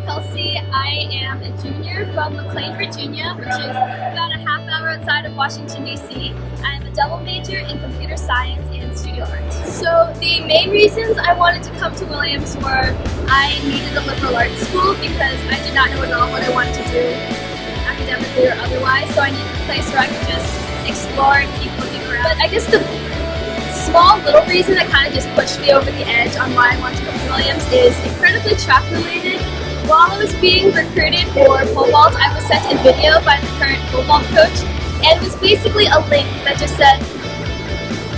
Kelsie. I am a junior from McLean, Virginia, which is about a half hour outside of Washington, D.C. I am a double major in computer science and studio art. So the main reasons I wanted to come to Williams were I needed a liberal arts school because I did not know at all what I wanted to do academically or otherwise, so I needed a place where I could just explore and keep looking around. But I guess the small little reason that kind of just pushed me over the edge on why I wanted to come to Williams is incredibly track related. While I was being recruited for pole vault, I was sent a video by the current pole vault coach, and it was basically a link that just said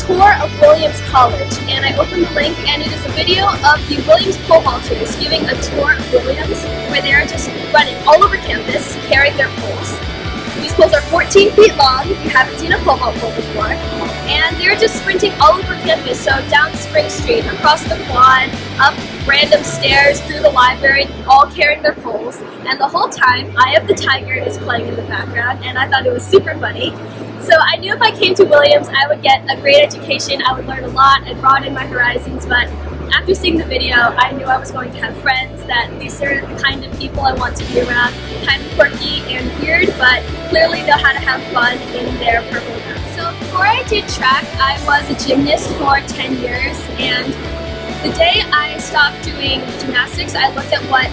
tour of Williams College, and I opened the link and it is a video of the Williams pole vaulters giving a tour of Williams where they are just running all over campus carrying their poles. These poles are 14 feet long if you haven't seen a pole vault pole before, and they're just sprinting all over campus, so down Spring Street, across the quad, up random stairs, through the library, all carrying their poles, and the whole time Eye of the Tiger is playing in the background, and I thought it was super funny. So I knew if I came to Williams I would get a great education, I would learn a lot, and broaden my horizons, but after seeing the video, I knew I was going to have friends, that these are the kind of people I want to be around, kind of quirky and weird, but clearly know how to have fun in their purple gown. So before I did track, I was a gymnast for 10 years, and the day I stopped doing gymnastics, I looked at what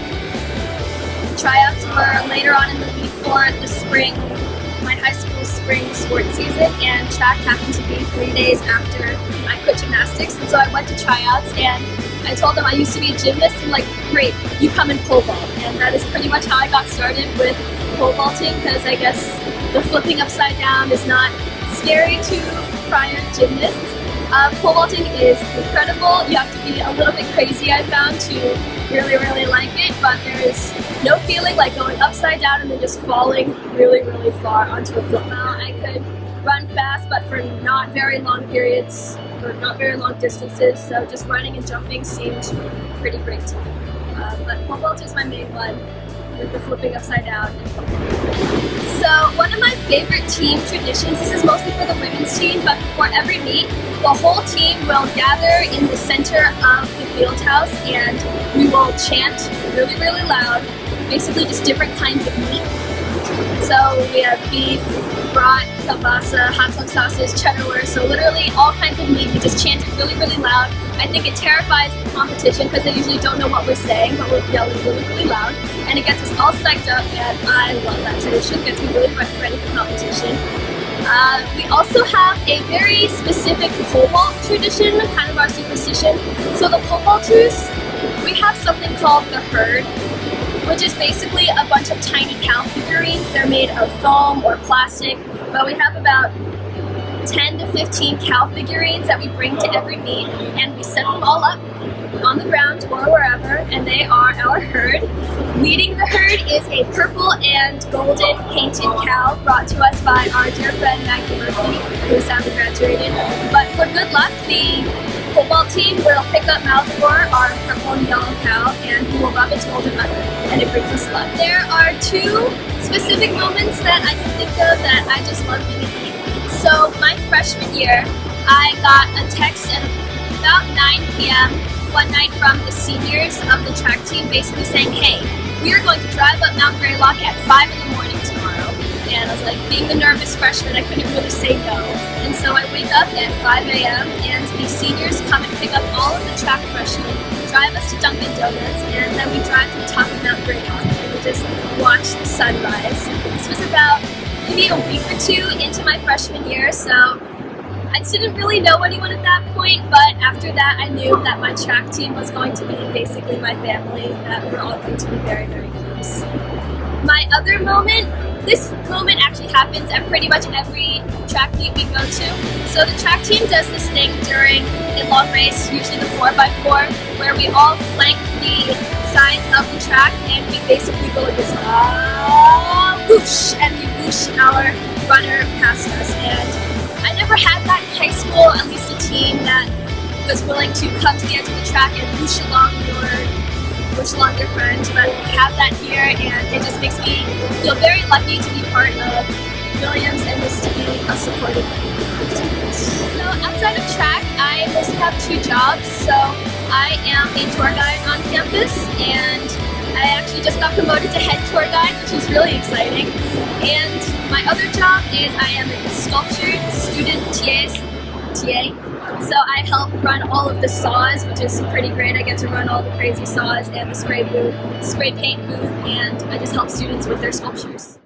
tryouts were later on in the week for the spring, my high school spring sports season, and track happened to be 3 days after I quit gymnastics, and so I went to tryouts and I told them I used to be a gymnast, and like, great, you come in pole vault, and that is pretty much how I got started with pole vaulting, because I guess the flipping upside down is not scary to prior gymnasts. Pole vaulting is incredible. You have to be a little bit crazy, I found, to really, really like it, but there is no feeling like going upside down and then just falling really, really far onto a flip. I could run fast, but for not very long periods, or not very long distances, so just running and jumping seemed pretty great to me. But pole vault is my main one, with the flipping upside down. So one of my favorite team traditions, this is mostly for the women's team, but before every meet, the whole team will gather in the center of the field house and we will chant really, really loud, basically just different kinds of meat. So we have beef, brat, kielbasa, hot dog sausage, cheddar wurst, so literally all kinds of meat. We just chant it really, really loud. I think it terrifies the competition because they usually don't know what we're saying, but we're yelling really, really loud, and it gets us all psyched up, and I love that tradition. It gets me really ready for competition. We also have a very specific pole vault tradition, kind of our superstition. So the pole vaulters, we have something called the herd, which is basically a bunch of tiny cow figurines. They're made of foam or plastic, but we have about 10 to 15 cow figurines that we bring to every meet, and we set them all up on the ground or wherever, and they are our herd. Leading the herd is a purple and golden painted cow brought to us by our dear friend Maggie Murphy, who sadly graduated. But for good luck, the pole vault team will pick up Maltavor, our purple and yellow cow, and we will rub its golden udder, and it brings us luck. There are two specific moments that I can think of that I just love being in. So my freshman year, I got a text at about 9 p.m. one night from the seniors of the track team basically saying, hey, we are going to drive up Mount Greylock at 5 in the morning tomorrow. And I was like, being the nervous freshman, I couldn't really say no. And so I wake up at 5 a.m. and the seniors come and pick up all of the track freshmen, drive us to Dunkin' Donuts, and then we drive to the top of Mount Greylock and we just watch the sunrise. This was about maybe a week or two into my freshman year, so I didn't really know anyone at that point, but after that I knew that my track team was going to be basically my family, that we were all going to be very, very close. My other moment, this moment actually happens at pretty much every track meet we go to. So the track team does this thing during a long race, usually the 4x4, where we all flank the sides of the track and we basically go like this, whoosh, and we whoosh our runner past us. And I never had that in high school, at least a team that was willing to come to the edge of the track and whoosh along your friend, but we have that here, and it just makes me feel very lucky to be part of Williams and this to be a supportive student. So outside of track, I mostly have two jobs. So I am a tour guide on campus, and I actually actually just got promoted to head tour guide, which is really exciting. And my other job is I am a sculpture student TA. So I help run all of the saws, which is pretty great. I get to run all the crazy saws and the spray paint booth, and I just help students with their sculptures.